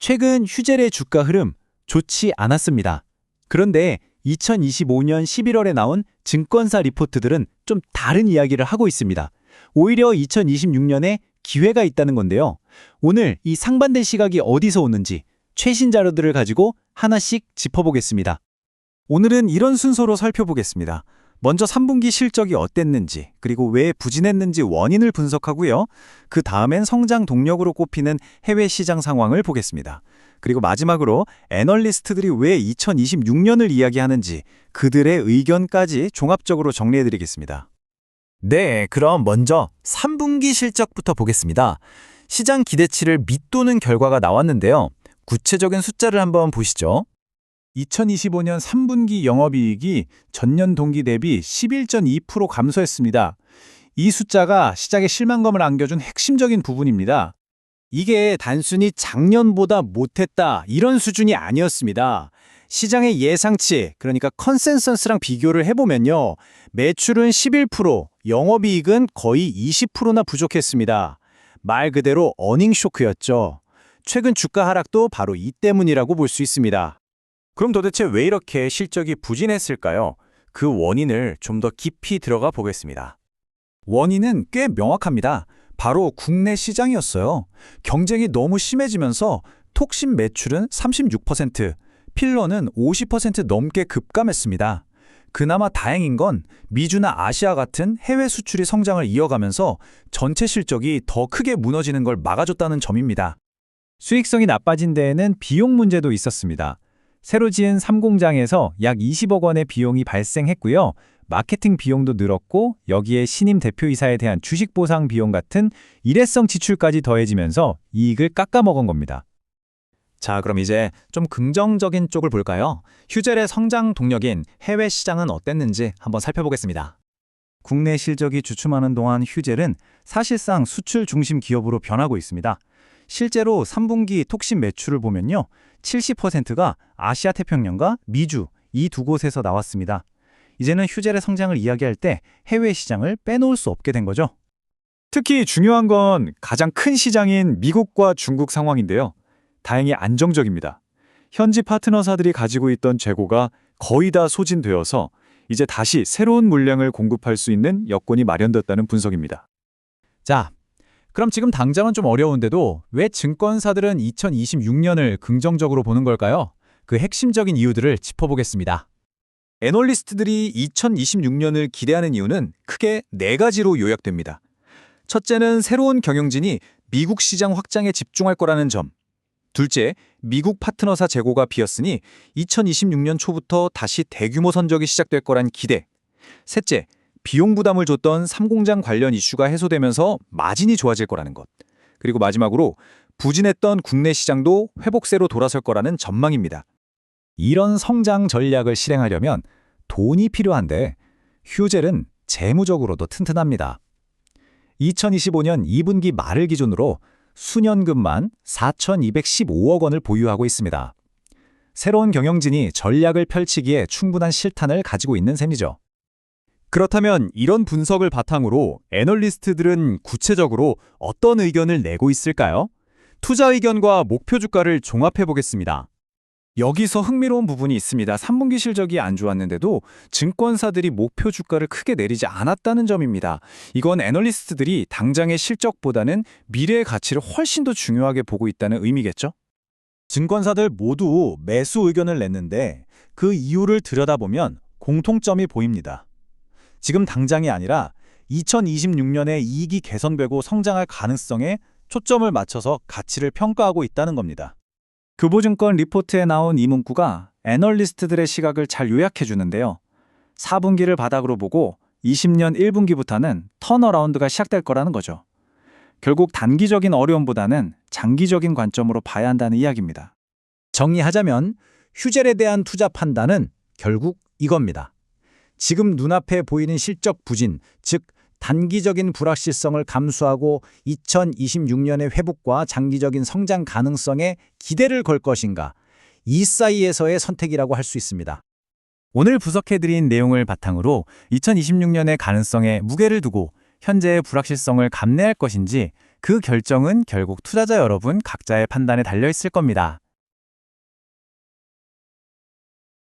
최근 휴젤의 주가 흐름 좋지 않았습니다. 그런데 2025년 11월에 나온 증권사 리포트들은 좀 다른 이야기를 하고 있습니다. 오히려 2026년에 기회가 있다는 건데요. 오늘 이 상반된 시각이 어디서 오는지 최신 자료들을 가지고 하나씩 짚어보겠습니다. 오늘은 이런 순서로 살펴보겠습니다. 먼저 3분기 실적이 어땠는지, 그리고 왜 부진했는지 원인을 분석하고요. 그 다음엔 성장 동력으로 꼽히는 해외 시장 상황을 보겠습니다. 그리고 마지막으로 애널리스트들이 왜 2026년을 이야기하는지 그들의 의견까지 종합적으로 정리해드리겠습니다. 네, 그럼 먼저 3분기 실적부터 보겠습니다. 시장 기대치를 밑도는 결과가 나왔는데요. 구체적인 숫자를 한번 보시죠. 2025년 3분기 영업이익이 전년 동기 대비 11.2% 감소했습니다. 이 숫자가 시장에 실망감을 안겨준 핵심적인 부분입니다. 이게 단순히 작년보다 못했다 이런 수준이 아니었습니다. 시장의 예상치, 그러니까 컨센서스랑 비교를 해보면요. 매출은 11%, 영업이익은 거의 20%나 부족했습니다. 말 그대로 어닝 쇼크였죠. 최근 주가 하락도 바로 이 때문이라고 볼 수 있습니다. 그럼 도대체 왜 이렇게 실적이 부진했을까요? 그 원인을 좀 더 깊이 들어가 보겠습니다. 원인은 꽤 명확합니다. 바로 국내 시장이었어요. 경쟁이 너무 심해지면서 톡신 매출은 36%, 필러는 50% 넘게 급감했습니다. 그나마 다행인 건 미주나 아시아 같은 해외 수출이 성장을 이어가면서 전체 실적이 더 크게 무너지는 걸 막아줬다는 점입니다. 수익성이 나빠진 데에는 비용 문제도 있었습니다. 새로 지은 3공장에서 약 20억 원의 비용이 발생했고요. 마케팅 비용도 늘었고 여기에 신임 대표이사에 대한 주식 보상 비용 같은 일회성 지출까지 더해지면서 이익을 깎아먹은 겁니다. 자, 그럼 이제 좀 긍정적인 쪽을 볼까요? 휴젤의 성장 동력인 해외 시장은 어땠는지 한번 살펴보겠습니다. 국내 실적이 주춤하는 동안 휴젤은 사실상 수출 중심 기업으로 변하고 있습니다. 실제로 3분기 톡신 매출을 보면요. 70%가 아시아 태평양과 미주 이 두 곳에서 나왔습니다. 이제는 휴젤의 성장을 이야기할 때 해외 시장을 빼놓을 수 없게 된 거죠. 특히 중요한 건 가장 큰 시장인 미국과 중국 상황인데요. 다행히 안정적입니다. 현지 파트너사들이 가지고 있던 재고가 거의 다 소진되어서 이제 다시 새로운 물량을 공급할 수 있는 여건이 마련됐다는 분석입니다. 자, 그럼 지금 당장은 좀 어려운데도 왜 증권사들은 2026년을 긍정적으로 보는 걸까요? 그 핵심적인 이유들을 짚어보겠습니다. 애널리스트들이 2026년을 기대하는 이유는 크게 4가지로 요약됩니다. 첫째는 새로운 경영진이 미국 시장 확장에 집중할 거라는 점. 둘째, 미국 파트너사 재고가 비었으니 2026년 초부터 다시 대규모 선적이 시작될 거란 기대. 셋째, 비용 부담을 줬던 3공장 관련 이슈가 해소되면서 마진이 좋아질 거라는 것. 그리고 마지막으로 부진했던 국내 시장도 회복세로 돌아설 거라는 전망입니다. 이런 성장 전략을 실행하려면 돈이 필요한데 휴젤은 재무적으로도 튼튼합니다. 2025년 2분기 말을 기준으로 수년금만 4,215억 원을 보유하고 있습니다. 새로운 경영진이 전략을 펼치기에 충분한 실탄을 가지고 있는 셈이죠. 그렇다면 이런 분석을 바탕으로 애널리스트들은 구체적으로 어떤 의견을 내고 있을까요? 투자 의견과 목표 주가를 종합해 보겠습니다. 여기서 흥미로운 부분이 있습니다. 3분기 실적이 안 좋았는데도 증권사들이 목표 주가를 크게 내리지 않았다는 점입니다. 이건 애널리스트들이 당장의 실적보다는 미래의 가치를 훨씬 더 중요하게 보고 있다는 의미겠죠? 증권사들 모두 매수 의견을 냈는데 그 이유를 들여다보면 공통점이 보입니다. 지금 당장이 아니라 2026년에 이익이 개선되고 성장할 가능성에 초점을 맞춰서 가치를 평가하고 있다는 겁니다. 교보증권 리포트에 나온 이 문구가 애널리스트들의 시각을 잘 요약해 주는데요. 4분기를 바닥으로 보고 20년 1분기부터는 턴어라운드가 시작될 거라는 거죠. 결국 단기적인 어려움보다는 장기적인 관점으로 봐야 한다는 이야기입니다. 정리하자면 휴젤에 대한 투자 판단은 결국 이겁니다. 지금 눈앞에 보이는 실적 부진, 즉 단기적인 불확실성을 감수하고 2026년의 회복과 장기적인 성장 가능성에 기대를 걸 것인가, 이 사이에서의 선택이라고 할 수 있습니다. 오늘 분석해드린 내용을 바탕으로 2026년의 가능성에 무게를 두고 현재의 불확실성을 감내할 것인지, 그 결정은 결국 투자자 여러분 각자의 판단에 달려 있을 겁니다.